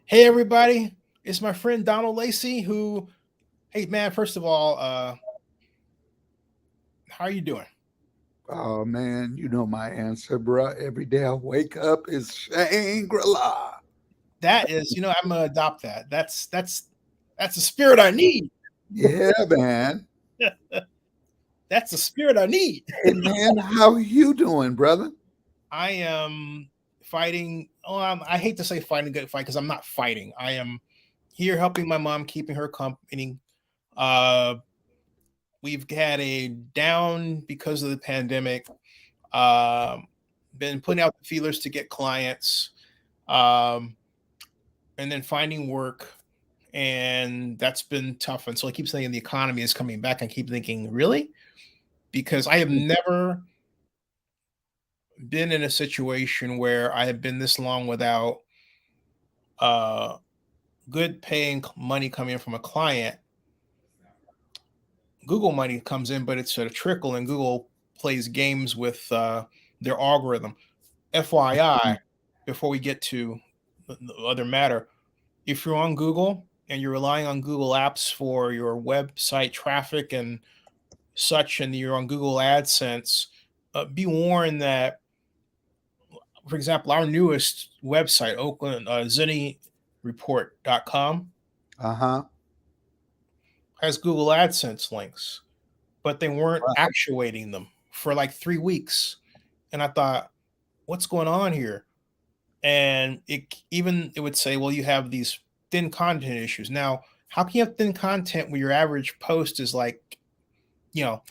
Hey everybody, it's my friend Donald Lacy who hey man, first of all, how are you doing? Oh man, you know my answer, bruh. Every day I wake up is Shangri-La. That is, I'm gonna adopt that. That's the spirit I need. Yeah, man. That's the spirit I need. Hey man, how you doing, brother? I am fighting. Oh, I hate to say fighting a good fight because I'm not fighting. I am here helping my mom, keeping her company. Uh, we've had a down because of the pandemic. Um, been putting out the feelers to get clients. Um, and then finding work, and that's been tough. And so I keep saying the economy is coming back. I keep thinking, really? Because I have never been in a situation where I have been this long without uh good paying money coming in from a client. Google money comes in, but it's a trickle, and Google plays games with their algorithm. FYI, before we get to the other matter, if you're on Google and you're relying on Google Apps for your website traffic and such, and you're on Google AdSense, be warned that, for example, our newest website, Oakland ZennyReport.com, Uh-huh. has Google AdSense links, but they weren't Wow. actuating them for like 3 weeks. And I thought, what's going on here? And it would say, well, you have these thin content issues. Now, how can you have thin content when your average post is like, you know,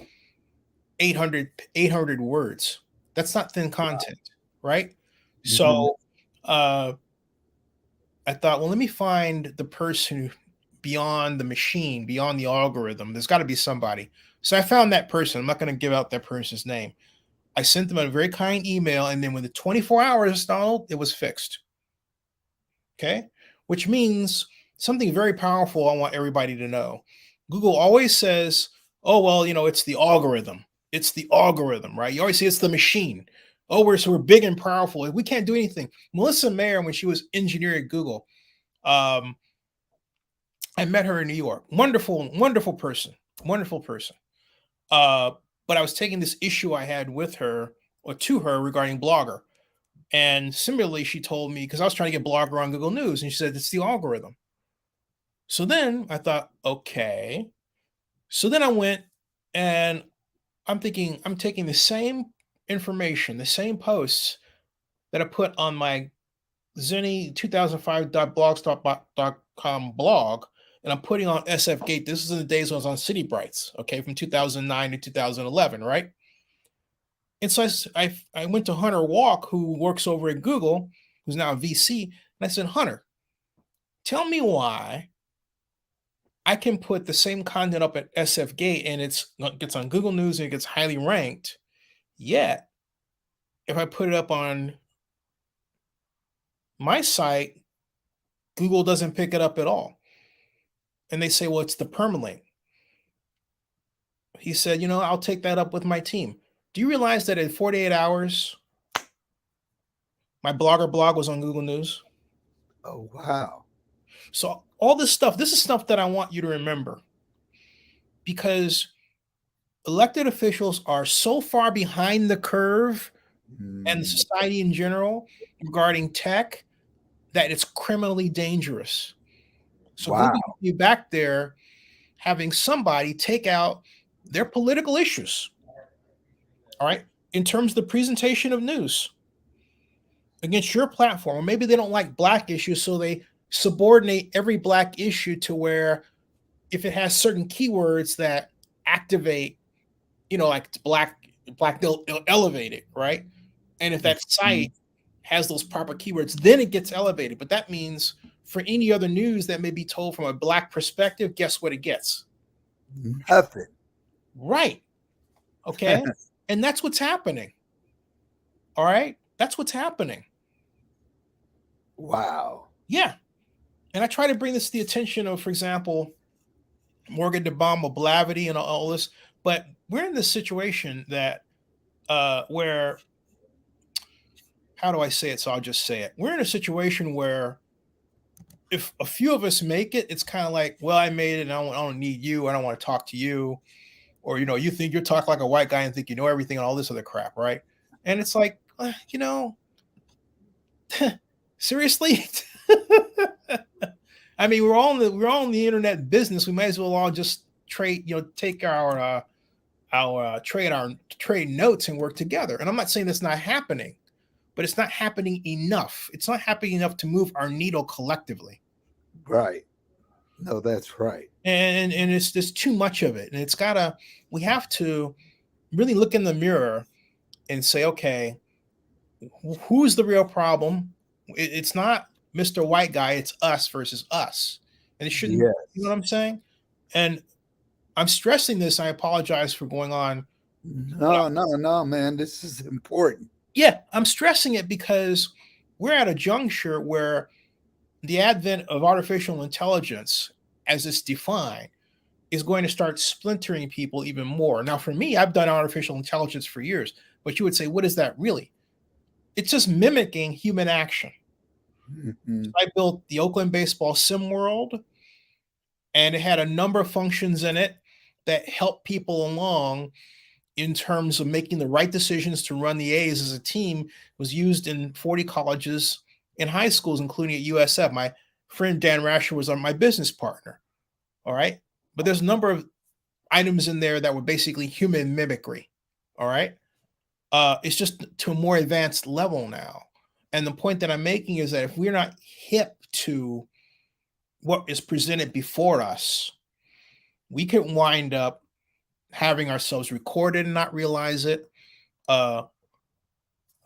800 words? That's not thin content, right? Hmm. So uh, I thought, well, let me find the person beyond the machine, beyond the algorithm. There's got to be somebody. So I found that person. I'm not going to give out that person's name. I sent them a very kind email, and then within 24 hours, Donald, it was fixed. Okay. Which means something very powerful I want everybody to know. Google always says, oh, well, it's the algorithm. It's the algorithm, right? You always say it's the machine. Oh, we're big and powerful. We can't do anything. Melissa Mayer, when she was engineer at Google, um, I met her in New York. Wonderful, wonderful person. Wonderful person. Uh, but I was taking this issue I had with her or to her regarding Blogger. And similarly, she told me, because I was trying to get Blogger on Google News, and she said, it's the algorithm. So then I thought, okay. So then I went and I'm thinking, I'm taking the same information, the same posts that I put on my Zenny2005.blogspot.com blog, and I'm putting on SF Gate. This is in the days when I was on City Brights, okay, from 2009 to 2011, right? And so I went to Hunter Walk, who works over at Google, who's now a VC, and I said, Hunter, tell me why I can put the same content up at SF Gate and it gets on Google News and it gets highly ranked. Yet, if I put it up on my site, Google doesn't pick it up at all. And they say, well, it's the permalink. He said, I'll take that up with my team. Do you realize that in 48 hours, my blogger blog was on Google News? Oh wow. So, all this is stuff that I want you to remember because elected officials are so far behind the curve and Mm. society in general regarding tech that it's criminally dangerous. So Google Wow. should be back there having somebody take out their political issues, all right, in terms of the presentation of news against your platform. Or maybe they don't like black issues, so they subordinate every black issue to where if it has certain keywords that activate, like it's black, they'll elevate it, right? And if that Mhm. site has those proper keywords, then it gets elevated. But that means for any other news that may be told from a black perspective, guess what it gets? Nothing. Right. Okay. And that's what's happening. All right. That's what's happening. Wow. Yeah. And I try to bring this to the attention of, for example, Morgan DeBomb, Blavity, and all this. But we're in this situation that where, how do I say it? So I'll just say it. We're in a situation where if a few of us make it, it's kind of like, well, I made it, and I don't need you. I don't want to talk to you, or you think you're talking like a white guy and think you know everything and all this other crap, right? And it's like, seriously. I mean, we're all in the internet business. We might as well all just trade, take our trade notes and work together. And I'm not saying that's not happening, but it's not happening enough. It's not happening enough to move our needle collectively. Right. No, that's right. And it's just too much of it. And we have to really look in the mirror and say, okay, who's the real problem? It's not Mr. White Guy, it's us versus us. And it shouldn't, you know Yes. what I'm saying? And I'm stressing this. I apologize for going on. But No, no, no, man. This is important. yeah, I'm stressing it because we're at a juncture where the advent of artificial intelligence, as it's defined, is going to start splintering people even more. Now, for me, I've done artificial intelligence for years, but you would say, what is that really? It's just mimicking human action. Mhm. I built the Oakland baseball sim world, and it had a number of functions in it that help people along in terms of making the right decisions to run the A's as a team. It was used in 40 colleges and high schools, including at USF. My friend Dan Rasher was on my business partner. All right. But there's a number of items in there that were basically human mimicry. All right. It's just to a more advanced level now. And the point that I'm making is that if we're not hip to what is presented before us, we could wind up having ourselves recorded and not realize it, uh,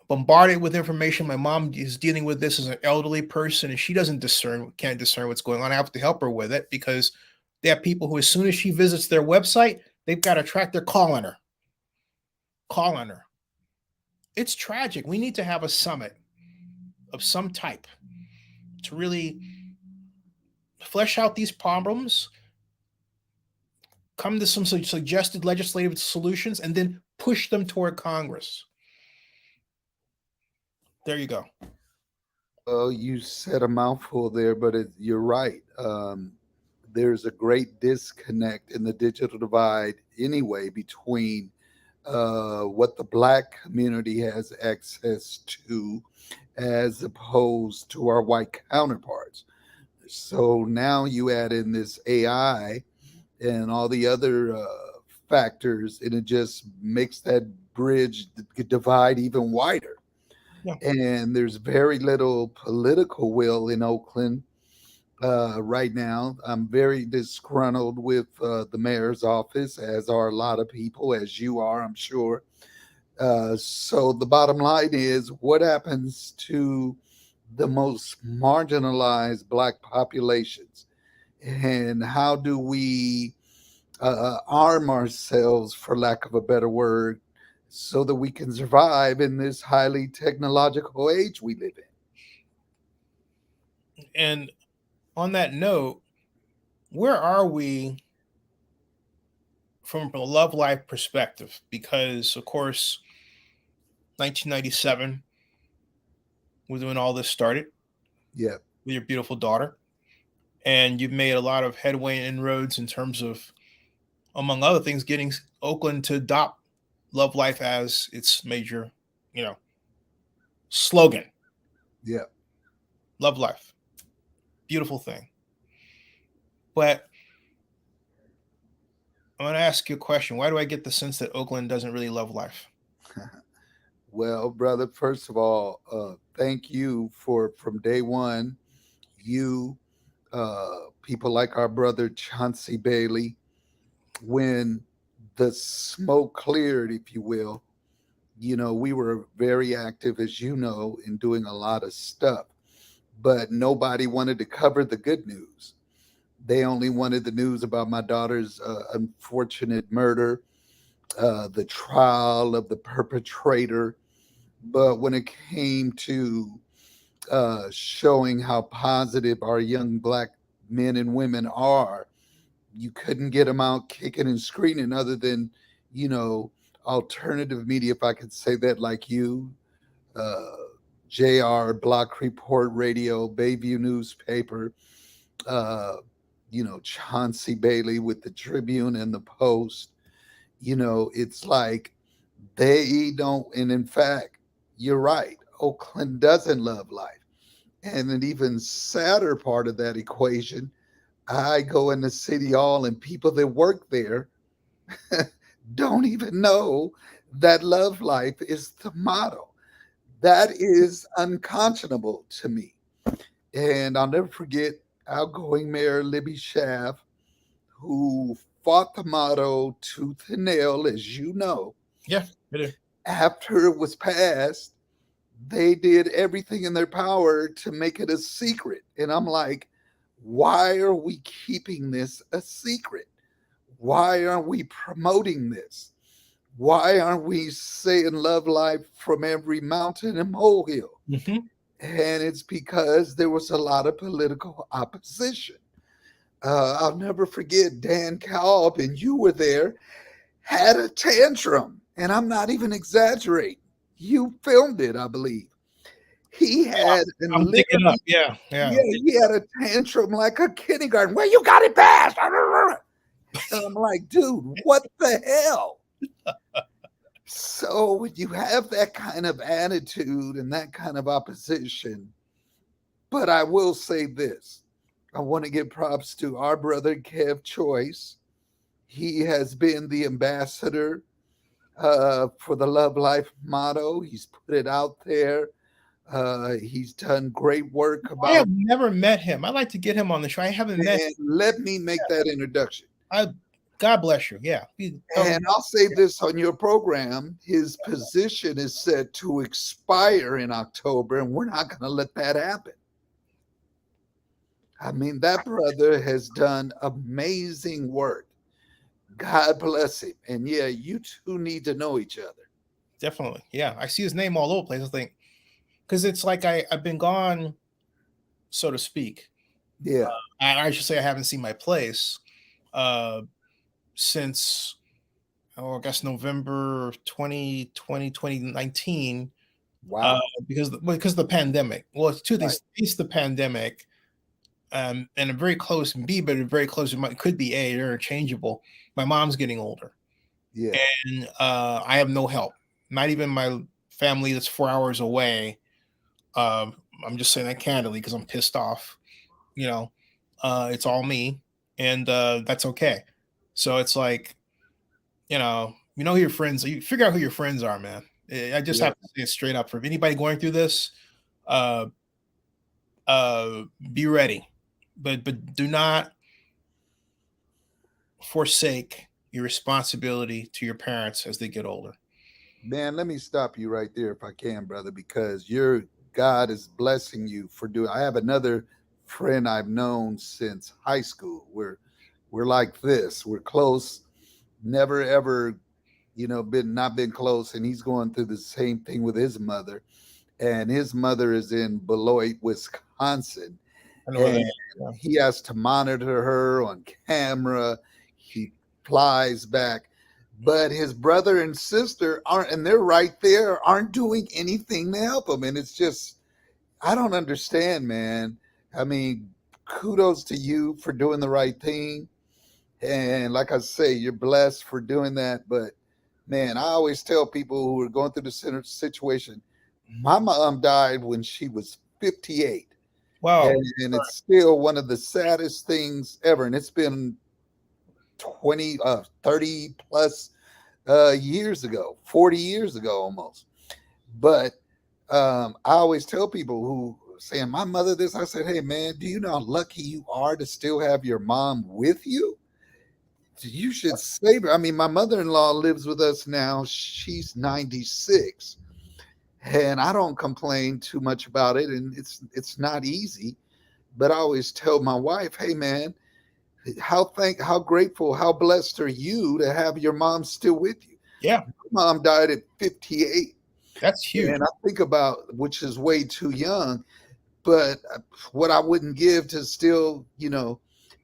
bombarded with information. My mom is dealing with this as an elderly person, and she can't discern what's going on. I have to help her with it because they have people who, as soon as she visits their website, they've got a tracker calling her, calling her. It's tragic. We need to have a summit of some type to really flesh out these problems, come to some suggested legislative solutions, and then push them toward Congress. There you go. Well, you said a mouthful there, but you're right. There's a great disconnect in the digital divide anyway between what the Black community has access to as opposed to our white counterparts. So now you add in this AI and all the other factors, and it just makes that bridge divide even wider. Yeah. And there's very little political will in Oakland right now. I'm very disgruntled with the mayor's office, as are a lot of people, as you are, I'm sure. So the bottom line is, what happens to the most marginalized Black populations? And how do we arm ourselves, for lack of a better word, so that we can survive in this highly technological age we live in? And on that note, where are we from a love life perspective? Because, of course, 1997 was when all this started Yeah, with your beautiful daughter. And you've made a lot of headway and inroads in terms of, among other things, getting Oakland to adopt love life as its major, you know, slogan. yeah. Love life. Beautiful thing. But I'm going to ask you a question. Why do I get the sense that Oakland doesn't really love life? Well, brother, first of all, thank you for from day one. You, people like our brother Chauncey Bailey, when the smoke cleared, if you will, we were very active, as you know, in doing a lot of stuff, but nobody wanted to cover the good news. They only wanted the news about my daughter's unfortunate murder, the trial of the perpetrator. But when it came to showing how positive our young Black men and women are, you couldn't get them out kicking and screaming other than, you know, alternative media, if I could say that, like you, uh, JR, Block Report Radio, Bayview Newspaper, uh, Chauncey Bailey with the Tribune and the Post. It's like they don't. And in fact, you're right. Oakland doesn't love life. And an even sadder part of that equation, I go in the city hall and people that work there don't even know that love life is the motto. That is unconscionable to me. And I'll never forget outgoing Mayor Libby Schaff, who fought the motto tooth and nail, as you know. Yeah, it is. After it was passed, they did everything in their power to make it a secret. And I'm like, why are we keeping this a secret? Why aren't we promoting this? Why aren't we saying love life from every mountain and molehill? Mm-hmm. And it's because there was a lot of political opposition. I'll never forget Dan Kalb, and you were there, had a tantrum. And I'm not even exaggerating. You filmed it, I believe. He had I'm picking up. Yeah. He had a tantrum like a kindergarten. Well, you got it passed. And I'm like, dude, what the hell? So when you have that kind of attitude and that kind of opposition, but I will say this. I want to give props to our brother Kev Choice. He has been the ambassador for the Love Life motto. He's put it out there. He's done great work I have never met him. I'd like to get him on the show. I haven't met him. Let me make that introduction. God bless you. Yeah. And I'll say this on your program. His position is set to expire in October, and we're not going to let that happen. I mean, that brother has done amazing work. God bless him. And yeah, you two need to know each other. Definitely. Yeah. I see his name all over the place. I think, because it's like I've been gone, so to speak. Yeah. I should say I haven't seen my place since, I guess November 2020, 2019. Wow. Because of the pandemic. Well, it's two things. It's the pandemic. And a very close, and B, but a very close, it could be A, they're interchangeable. My mom's getting older. Yeah. And I have no help. Not even my family that's 4 hours away. I'm just saying that candidly because I'm pissed off. It's all me, and that's okay. So it's like, who your friends. You figure out who your friends are, man. I just have to say it straight up. For anybody going through this, be ready, but do not forsake your responsibility to your parents as they get older. Man, let me stop you right there if I can, brother, because your God is blessing you for doing. I have another friend I've known since high school. We're like this. We're close. Never ever, been close. And he's going through the same thing with his mother. And his mother is in Beloit, Wisconsin. And he has to monitor her on camera. He flies back. But his brother and sister aren't, and they're right there, aren't doing anything to help him. And it's just, I don't understand, man. I mean, kudos to you for doing the right thing. And like I say, you're blessed for doing that. But man, I always tell people who are going through the situation, my mom died when she was 58. Wow. And it's still one of the saddest things ever. And it's been 30 plus years ago, 40 years ago almost. But I always tell people who saying, my mother this, I said, hey, man, do you know how lucky you are to still have your mom with you? You should save her. I mean, my mother-in-law lives with us now. She's 96. And I don't complain too much about it. And it's not easy. But I always tell my wife, hey, man, how grateful, how blessed are you to have your mom still with you? Yeah. My mom died at 58. That's huge. And I think about, which is way too young, but what I wouldn't give to still,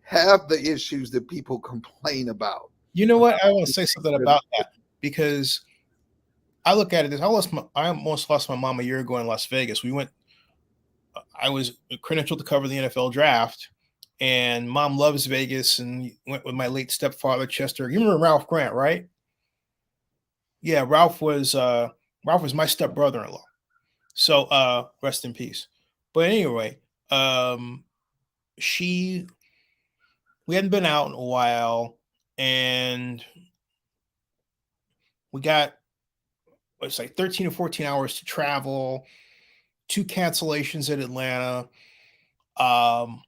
have the issues that people complain about. You know what? I want to say something about that because I look at it as I almost lost my mom a year ago in Las Vegas. I was credentialed to cover the NFL draft, and mom loves Vegas and went with my late stepfather, Chester. You remember Ralph Grant, right? Yeah, Ralph was my step brother-in-law. So rest in peace. But anyway, um she we hadn't been out in a while, and we got it's like 13 or 14 hours to travel, two cancellations in Atlanta. Um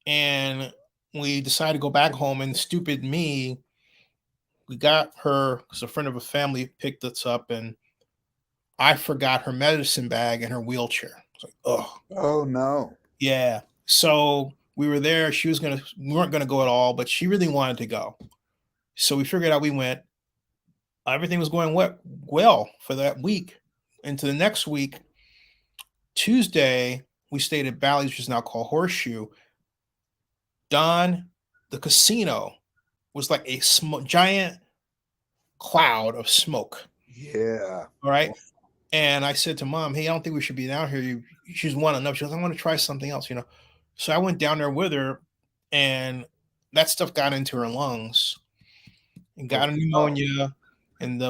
and we decided to go back home, and stupid me, we got her because a friend of a family picked us up, and I forgot her medicine bag and her wheelchair. It's like, oh, Oh no. yeah. So we were there. We weren't gonna go at all, but she really wanted to go. So we figured out we went. Everything was going well for that week. Into the next week, Tuesday, we stayed at Bally's, which is now called Horseshoe. Don, the casino was like a giant cloud of smoke. Yeah. All right. And I said to mom, hey, I don't think we should be down here. She's one enough. She goes, I want to try something else, you know. So I went down there with her, and that stuff got into her lungs and Oh, got a pneumonia. And I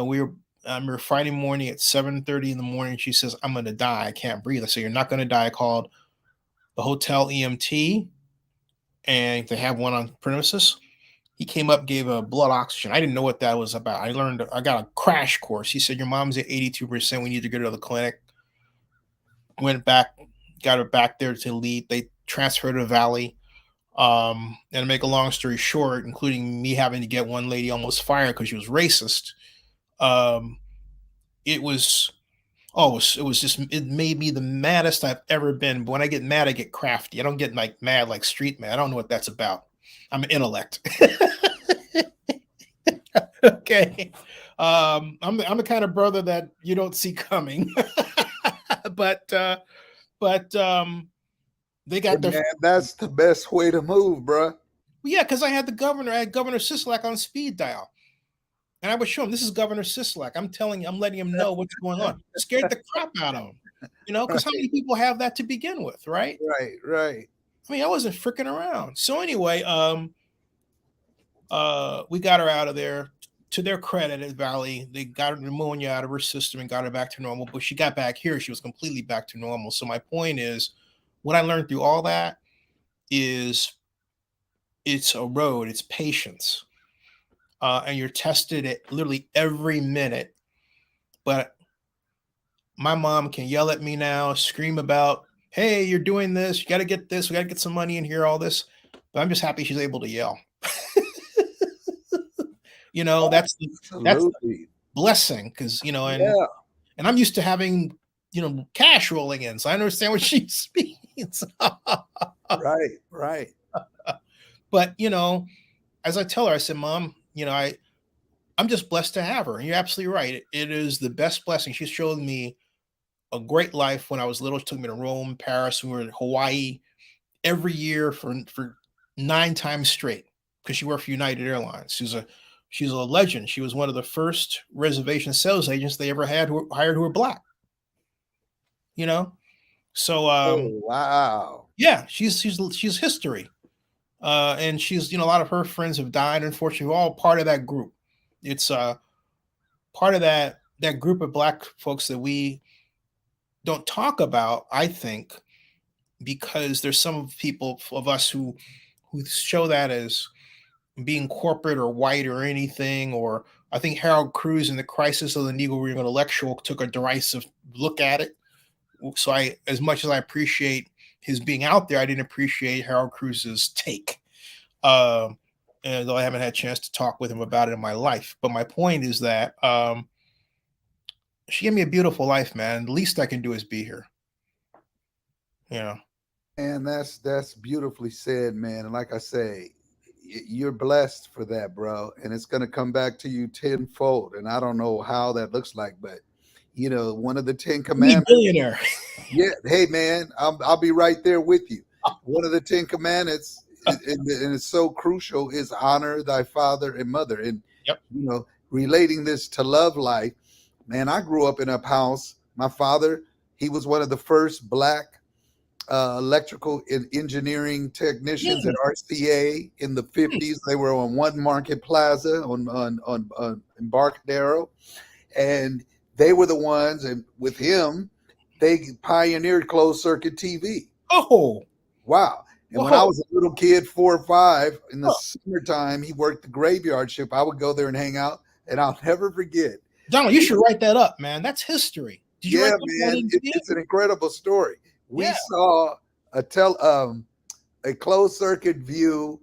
remember Friday morning at 7:30 in the morning. She says, I'm going to die. I can't breathe. I said, you're not going to die. I called the hotel EMT, and they have one on premises. He came up, gave a blood oxygen. I didn't know what that was about. I got a crash course. He said, your mom's at 82%. We need to get her to the clinic. Went back, got her back there to lead. They transferred her to Valley. And to make a long story short, including me having to get one lady almost fired because she was racist. Um, it was it was just, it made me the maddest I've ever been. But when I get mad, I get crafty. I don't get like mad like street mad. I don't know what that's about. I'm an intellect. Okay. I'm the kind of brother that you don't see coming. but they hey, got their man, that's the best way to move, bruh. yeah, because I had Governor Sisolak on speed dial. And I would show him, this is Governor Sisolak. I'm letting him know what's going on. Scared the crap out of him. You know, because how many people have that to begin with, right? Right, right. I mean, I wasn't freaking around. So anyway, we got her out of there. To their credit at Valley, they got her pneumonia out of her system and got her back to normal. But she got back here, she was completely back to normal. So my point is, what I learned through all that is it's a road, it's patience. And you're tested at literally every minute. But my mom can yell at me now, scream about, hey, you're doing this, you got to get this, we got to get some money in here, all this. But I'm just happy she's able to yell. You know, that's the Absolutely. blessing, because you know, Yeah. and I'm used to having, you know, cash rolling in, so I understand what she means. Right, right. But you know, as I tell her, I said, Mom, you know, I'm just blessed to have her. And you're absolutely right. It is the best blessing. She showed me a great life when I was little. She took me to Rome, Paris. We were in Hawaii every year for 9 times straight because she worked for United Airlines. She's a legend. She was one of the first reservation sales agents they ever had who hired who were black. You know, so Oh, wow. yeah, she's history. And she's, you know, a lot of her friends have died. Unfortunately, we're all part of that group. It's part of that group of black folks that we don't talk about, I think, because there's some people of us who show that as being corporate or white or anything. Or I think Harold Cruz in The Crisis of the Negro Intellectual took a derisive look at it. So as much as I appreciate his being out there, I didn't appreciate Harold Cruz's take. Um, and though I haven't had a chance to talk with him about it in my life. But my point is that she gave me a beautiful life, man. The least I can do is be here. You know. And that's beautifully said, man. And like I say, you're blessed for that, bro. And it's gonna come back to you tenfold. And I don't know how that looks like, but you know, one of the Ten Commandments. Billionaire. Yeah, hey man, I'll be right there with you. One of the Ten Commandments, and it's so crucial, is honor thy father and mother. And Yep. you know, relating this to love life, Man, I grew up in a house. My father, he was one of the first black electrical and engineering technicians at Hmm, RCA in the hmm. 50s. They were on One Market Plaza on Embarcadero, and they were the ones. And with him, they pioneered closed circuit TV. Oh, Wow. And when I whoa. was a little kid, 4 or 5, in the Huh. summertime, he worked the graveyard shift. I would go there and hang out, and I'll never forget. Donald, you We, should write that up, man. That's history. Did you write yeah, that down? I man, didn't see it. it's an incredible story. We Yeah. saw a a closed circuit view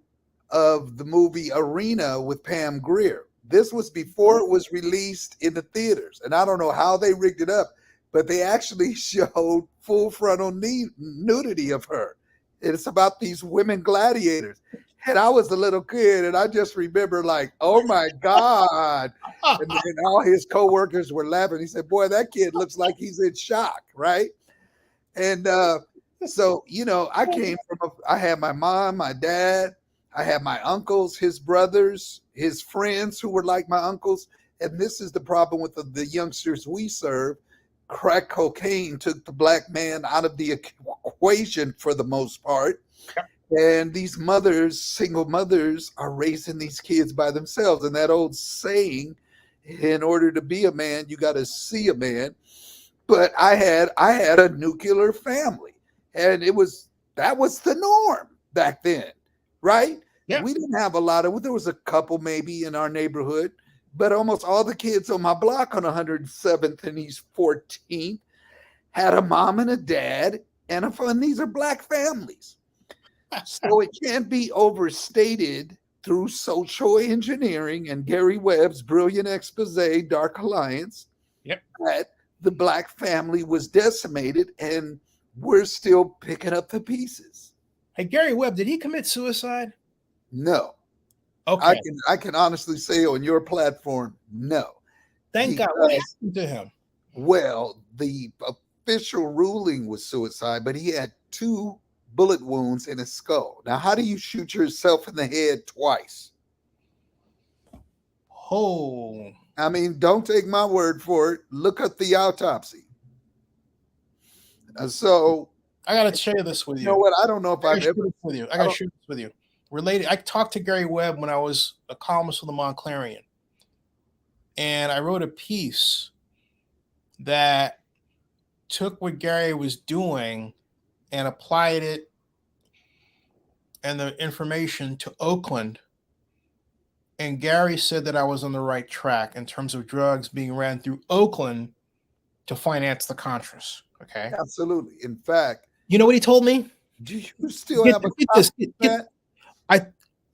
of the movie Arena with Pam Grier. This was before it was released in the theaters, and I don't know how they rigged it up, but they actually showed full frontal nudity of her. It's about these women gladiators. And I was a little kid, and I just remember, like, oh my God. And then all his coworkers were laughing. He said, boy, that kid looks like he's in shock, right? And so, I had my mom, my dad, I had my uncles, his brothers, his friends who were like my uncles. And this is the problem with the youngsters we serve. Crack cocaine took the black man out of the equation for the most part. And these mothers, single mothers, are raising these kids by themselves. And that old saying, in order to be a man, you got to see a man. But I had a nuclear family, and that was the norm back then, right? Yeah. We didn't have a lot of. There was a couple maybe in our neighborhood, but almost all the kids on my block on 107th and East 14th had a mom and a dad, and these are black families. So it can't be overstated through social engineering and Gary Webb's brilliant expose, Dark Alliance, Yep. that the black family was decimated, and we're still picking up the pieces. Hey, Gary Webb, did he commit suicide? No, Okay. I can honestly say on your platform, no, Thank God. What because happened to him? well, the official ruling was suicide, but he had 2 bullet wounds in his skull. Now, how do you shoot yourself in the head twice? Oh, I mean, don't take my word for it. Look at the autopsy. So, I gotta share this with you know you. what? I don't know if I gotta I've share ever. this with you. I I gotta don't. share this with you. Related. I talked to Gary Webb when I was a columnist for the Montclarian, and I wrote a piece that took what Gary was doing and applied it and the information to Oakland. And Gary said that I was on the right track in terms of drugs being ran through Oakland to finance the Contras. Okay. Absolutely. In fact, You know what he told me? do you still Get, have a get copy this. of that? I.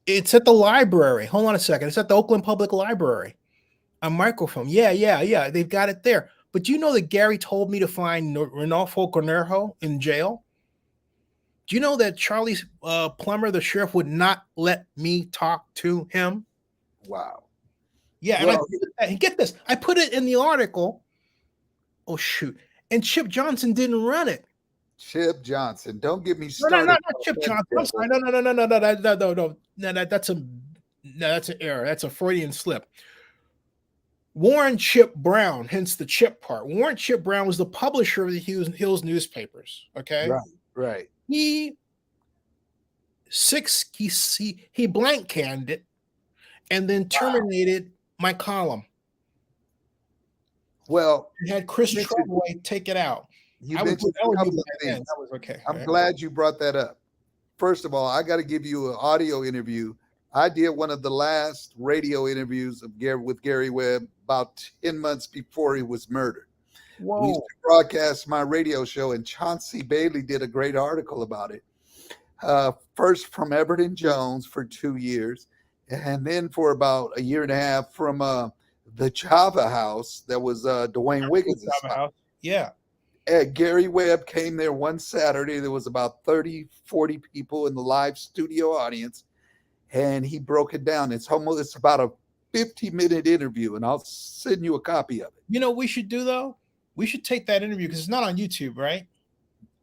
It's at the library. Hold on a second. It's at the Oakland Public Library. A microfilm. Yeah. They've got it there. But do you know that Gary told me to find Renalfo Cornejo in jail? Do you know that Charlie Plummer, the sheriff, would not let me talk to him? Wow. Yeah, Well, and get this. I put it in the article. Oh shoot! And Chip Johnson didn't run it. Chip Johnson. Don't get me No, started not on Chip that Johnson. I'm sorry. devil. That's an error. That's a Freudian slip. Warren Chip Brown, hence the Chip part. Warren Chip Brown was the publisher of the Hills newspapers. Okay, Right. Right. he he blank canned it and then terminated my column. Well, He had Chris you mentioned, Tremblay take it out. you I would mentioned I a would do couple of by then. things. That was okay. I'm glad you brought that up. First of all, I got to give you an audio interview. I did one of the last radio interviews with Gary Webb about 10 months before he was murdered. We used Whoa. to broadcast my radio show, and Chauncey Bailey did a great article about it. First from Everton Jones for 2 years, and then for about a year and a half from the Java House that was Dwayne Wiggins' spot. Yeah. Gary Webb came there one Saturday. There was about 30, 40 people in the live studio audience, and he broke it down. It's about a 50-minute interview, and I'll send you a copy of it. You know what we should do though? We should take that interview because it's not on YouTube, right?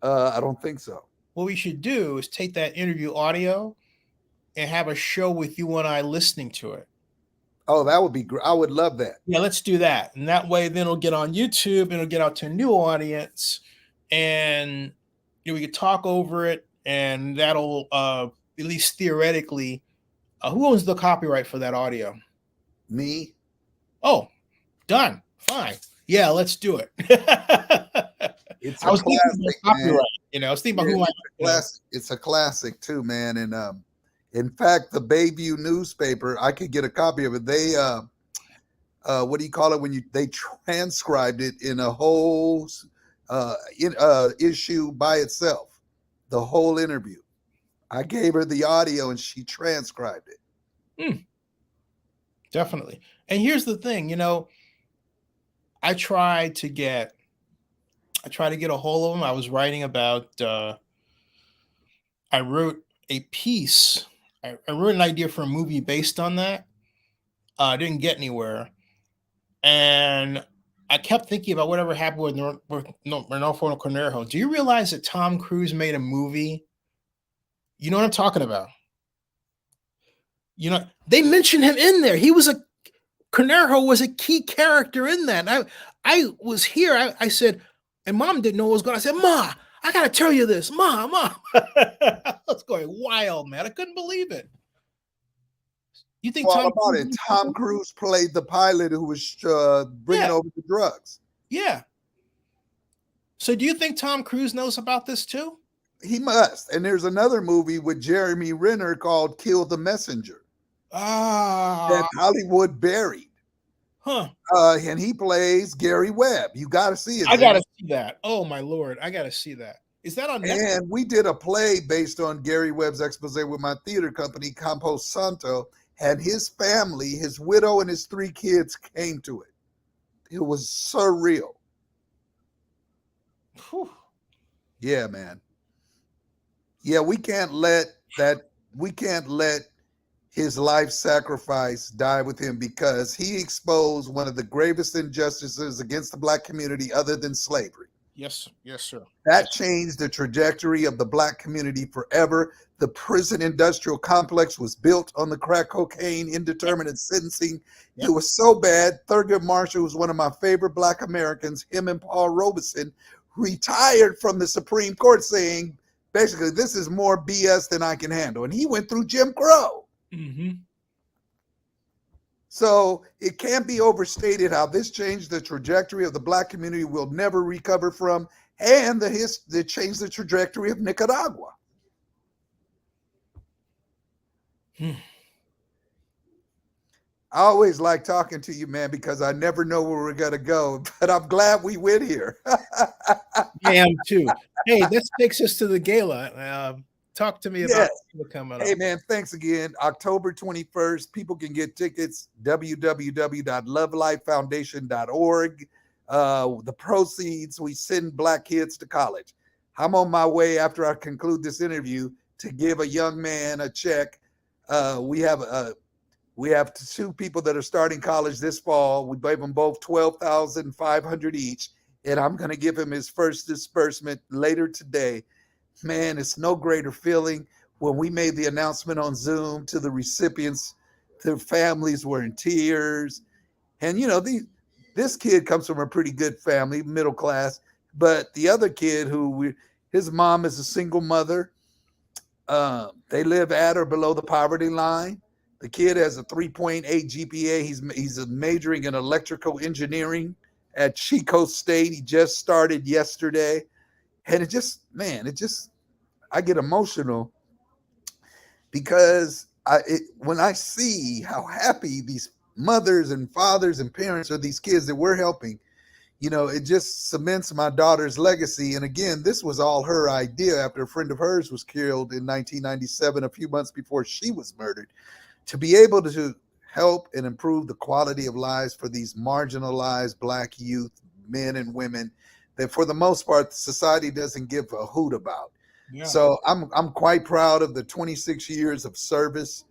I don't think so. What we should do is take that interview audio and have a show with you and I listening to it. Oh, that would be great. I would love that. Yeah, let's do that. And that way, then it'll get on YouTube and it'll get out to a new audience. And we could talk over it. And that'll, at least theoretically, who owns the copyright for that audio? Me? Oh, done. Fine. Yeah, let's do it. It's I a was thinking about classic, copyright. man. I was thinking about Yeah, who it's a classic. It's a classic too, man. And in fact, the Bayview newspaper, I could get a copy of it. They what do you call it when they transcribed it in a whole issue by itself, the whole interview. I gave her the audio and she transcribed it. Definitely. And here's the thing, I tried to get a hold of them. I was writing about I wrote a piece. I wrote an idea for a movie based on that. Didn't get anywhere. And I kept thinking about whatever happened with Ranulfo Cornejo. Do you realize that Tom Cruise made a movie? You know what I'm talking about? They mentioned him in there. Cornejo was a key character in that. And I was here. I said, and Mom didn't know what was going on. I said, Ma, I got to tell you this. Mom. I was going wild, man. I couldn't believe it. You think Tom Cruise played the pilot who was bringing over the drugs? Yeah. So do you think Tom Cruise knows about this too? He must. And there's another movie with Jeremy Renner called Kill the Messenger. That Hollywood buried. Huh. And he plays Gary Webb. You got to see it. I got to see that. Oh, my Lord. I got to see that. Is that on Netflix? And we did a play based on Gary Webb's expose with my theater company, Campo Santo, and his family, his widow and his 3 kids came to it. It was surreal. Whew. Yeah, man. Yeah, we can't let his life sacrifice die with him, because he exposed one of the gravest injustices against the Black community other than slavery. Yes, sir. That changed the trajectory of the Black community forever. The prison industrial complex was built on the crack cocaine indeterminate sentencing. Yep. It was so bad. Thurgood Marshall was one of my favorite Black Americans. Him and Paul Robeson retired from the Supreme Court saying, basically, this is more BS than I can handle. And he went through Jim Crow. Mm-hmm. So it can't be overstated how this changed the trajectory of the Black community we'll never recover from, and that changed the trajectory of Nicaragua. I always like talking to you, man, because I never know where we're going to go, but I'm glad we went here. I am too. Hey, this takes us to the gala. Talk to me about what's coming up. Hey, man, thanks again. October 21st. People can get tickets, www.lovelifefoundation.org. The proceeds, we send Black kids to college. I'm on my way after I conclude this interview to give a young man a check. We have 2 people that are starting college this fall. We gave them both $12,500 each, and I'm going to give him his first disbursement later today. Man, it's no greater feeling. When we made the announcement on Zoom to the recipients, their families were in tears. And, this kid comes from a pretty good family, middle class. But the other kid his mom is a single mother. They live at or below the poverty line. The kid has a 3.8 GPA. He's majoring in electrical engineering at Chico State. He just started yesterday. And I get emotional because when I see how happy these mothers and fathers and parents are, these kids that we're helping, it just cements my daughter's legacy. And again, this was all her idea after a friend of hers was killed in 1997, a few months before she was murdered, to be able to help and improve the quality of lives for these marginalized Black youth, men and women, that for the most part, society doesn't give a hoot about. Yeah. So I'm quite proud of the 26 years of service.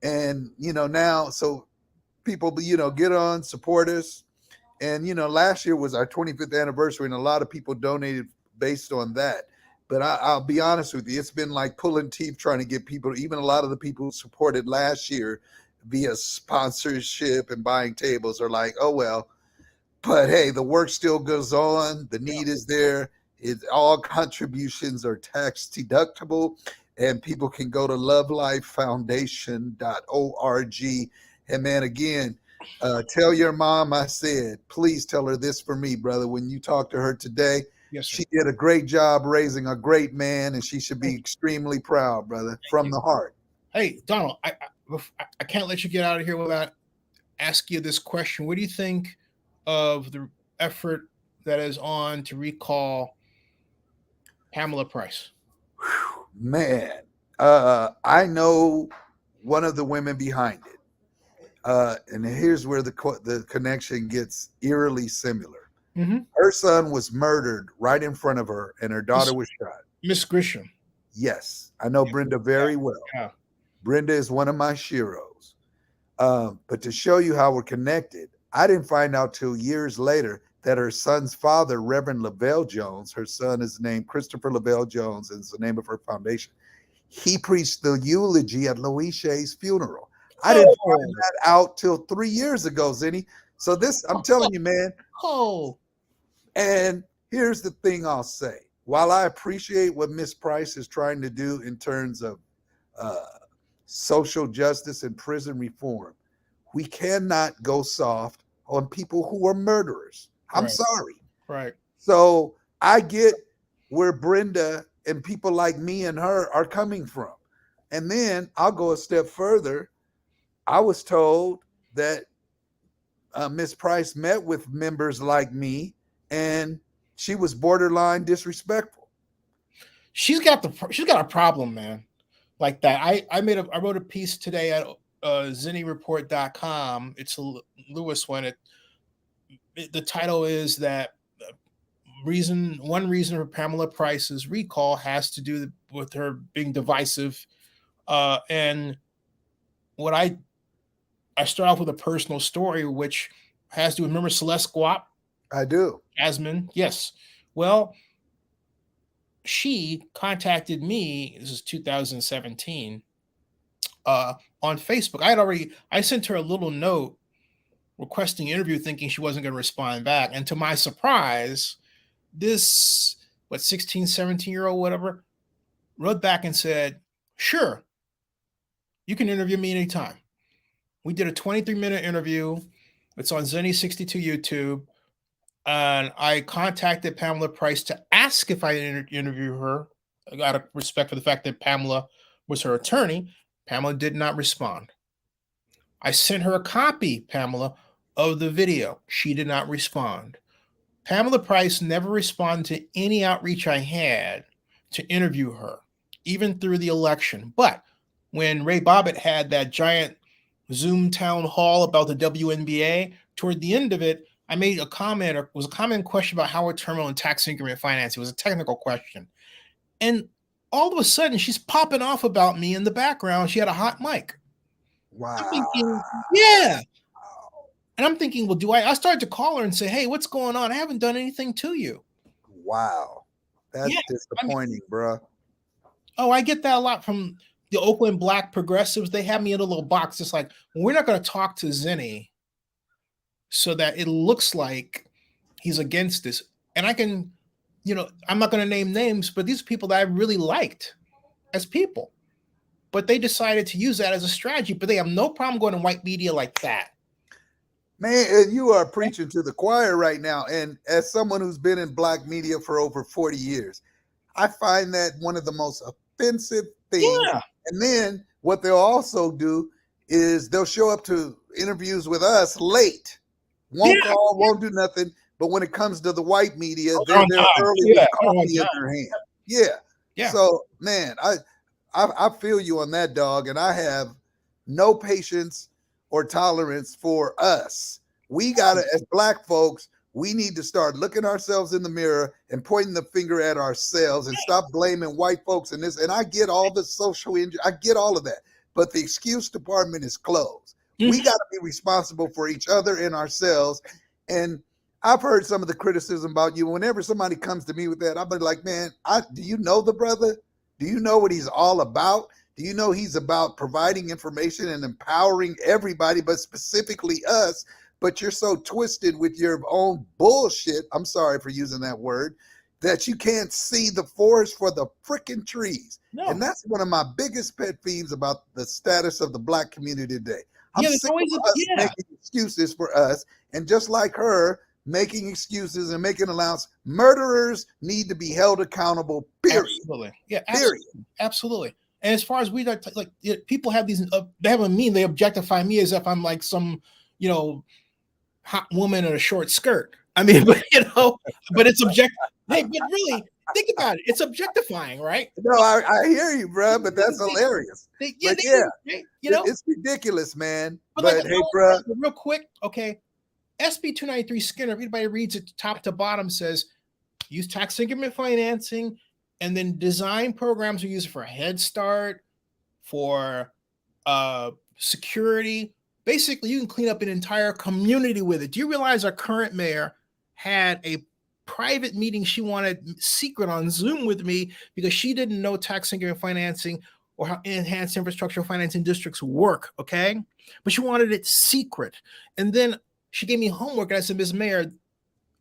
And, now, so people, get on, support us. And, last year was our 25th anniversary, and a lot of people donated based on that. But I'll be honest with you, it's been like pulling teeth trying to get people, even a lot of the people who supported last year, via sponsorship and buying tables are like, oh well. But hey, the work still goes on. The need is there. All contributions are tax deductible, and people can go to LoveLifeFoundation.org. And man, again, tell your mom I said, please tell her this for me, brother. When you talk to her today, Yes, sir. she did a great job raising a great man, and she should be extremely proud, brother, from the heart. Hey, Donald, I can't let you get out of here without asking you this question. What do you think of the effort that is on to recall Pamela Price? Man, I know one of the women behind it. And here's where the connection gets eerily similar. Mm-hmm. Her son was murdered right in front of her, and her daughter was shot. Miss Grisham. Yes, I know Brenda very well. Yeah. Brenda is one of my sheroes. But to show you how we're connected, I didn't find out till years later that her son's father, Reverend Lavelle Jones, her son is named Christopher Lavelle Jones, and it's the name of her foundation. He preached the eulogy at Louise Shea's funeral. I didn't find that out till 3 years ago, Zinni. So this, I'm telling you, man. Oh. And here's the thing I'll say. While I appreciate what Miss Price is trying to do in terms of social justice and prison reform, we cannot go soft on people who are murderers. I'm sorry. Right. So I get where Brenda and people like me and her are coming from. And then I'll go a step further. I was told that Miss Price met with members like me, and she was borderline disrespectful. She's got a problem, man, like that. I wrote a piece today at zinnereport.com. It's a Lewis one. The title is that one reason for Pamela Price's recall has to do with her being divisive, and what I start off with a personal story, which has to do with, remember Celeste Guap? I do. Jasmine, yes. Well, she contacted me, this is 2017, on Facebook. I sent her a little note requesting an interview thinking she wasn't going to respond back. And to my surprise, this, 16, 17-year-old, whatever, wrote back and said, sure, you can interview me anytime. We did a 23-minute interview. It's on Zenny62 YouTube. And I contacted Pamela Price to ask if I interview her. Out of respect for the fact that Pamela was her attorney, Pamela did not respond. I sent her a copy, Pamela, of the video. She did not respond. Pamela Price never responded to any outreach I had to interview her, even through the election. But when Ray Bobbitt had that giant Zoom town hall about the WNBA, toward the end of it, I made a comment, or it was a comment question about Howard Terminal and tax increment financing. It was a technical question. And all of a sudden, she's popping off about me in the background. She had a hot mic. Wow. I'm thinking, yeah. And I'm thinking, well, I started to call her and say, hey, what's going on? I haven't done anything to you. Wow. That's disappointing, bro. Oh, I get that a lot from the Oakland Black progressives. They have me in a little box. It's like, well, we're not going to talk to Zinni so that it looks like he's against this. And I can, I'm not going to name names, but these are people that I really liked as people. But they decided to use that as a strategy. But they have no problem going to white media like that. Man, you are preaching to the choir right now. And as someone who's been in black media for over 40 years, I find that one of the most offensive things. Yeah. And then what they'll also do is they'll show up to interviews with us late. Won't call, won't do nothing. But when it comes to the white media, they're there early with coffee in their hand. Yeah. So, man, I feel you on that, dog. And I have no patience or tolerance for us. We gotta, as black folks, we need to start looking ourselves in the mirror and pointing the finger at ourselves and stop blaming white folks in this. And I get all the social injury, I get all of that, but the excuse department is closed. We got to be responsible for each other and ourselves. And I've heard some of the criticism about you. Whenever somebody comes to me with that, I'll be like, man, do you know the brother? Do you know what he's all about? Do you know he's about providing information and empowering everybody, but specifically us? But you're so twisted with your own bullshit. I'm sorry for using that word, that you can't see the forest for the freaking trees. No. And that's one of my biggest pet peeves about the status of the Black community today. I'm Yeah, sick of us making excuses for us. And just like her making excuses and making allowance, murderers need to be held accountable, period. Absolutely. Yeah, absolutely. And as far as we like people have these, they have a meme, they objectify me as if I'm like some, you know, hot woman in a short skirt. I mean, but you know, but it's objective. Hey, but really, think about it. It's objectifying, right? No, I hear you, bro, but that's hilarious. You know, it's ridiculous, man. But hey, bro, real quick, okay. SB 293 Skinner, everybody reads it top to bottom, says use tax increment financing, and then design programs are used for Head Start, for security. Basically, you can clean up an entire community with it. Do you realize our current mayor had a private meeting she wanted secret on Zoom with me because she didn't know tax increment financing or how enhanced infrastructure financing districts work, okay? But she wanted it secret. And then she gave me homework and I said, Ms. Mayor,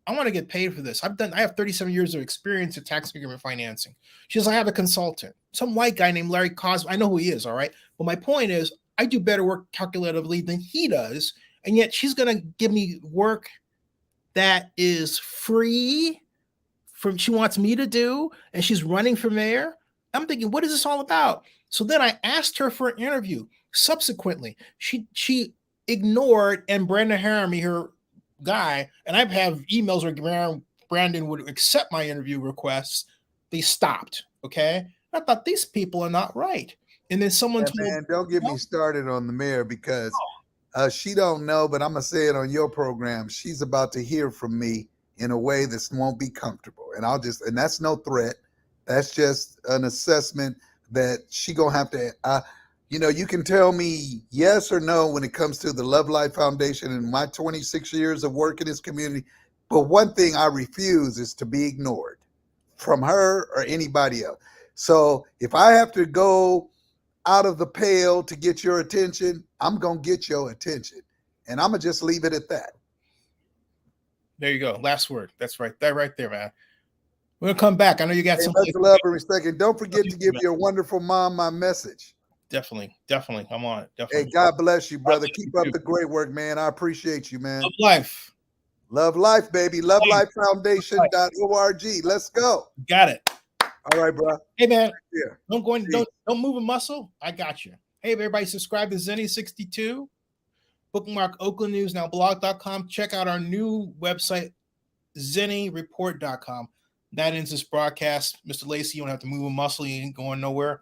I want to get paid for this. I have 37 years of experience in tax increment financing. She says, I have a consultant, some white guy named Larry Cosby. I know who he is, all right? But my point is, I do better work calculatively than he does. And yet she's going to give me work that is free from she wants me to do, and she's running for mayor. I'm thinking, what is this all about? So then I asked her for an interview. Subsequently, she ignored, and Brandon Haramy, her guy, and I have emails where Brandon would accept my interview requests. They stopped. Okay. I thought these people are not right. And then someone told me, don't get me started on the mayor because she don't know, but I'm gonna say it on your program. She's about to hear from me in a way that won't be comfortable. And that's no threat. That's just an assessment that she gonna have to, you can tell me yes or no when it comes to the LoveLife Foundation and my 26 years of work in this community. But one thing I refuse is to be ignored from her or anybody else. So if I have to go out of the pale to get your attention, I'm going to get your attention. And I'm going to just leave it at that. There you go. Last word. That's right. That right there, man. We're going to come back. I know you got some love and respect. And don't forget to give your wonderful mom my message. Definitely. I'm on it. Definitely. Hey, God bless you, brother. Keep up the great work, man. I appreciate you, man. Love life. Love life, baby. LoveLifeFoundation.org. Let's go. Got it. All right, bro. Hey, man. Don't move a muscle. I got you. Hey, everybody, subscribe to Zenny62. Bookmark Oakland News Now blog.com. Check out our new website, ZennyReport.com. That ends this broadcast. Mr. Lacy, you don't have to move a muscle. You ain't going nowhere.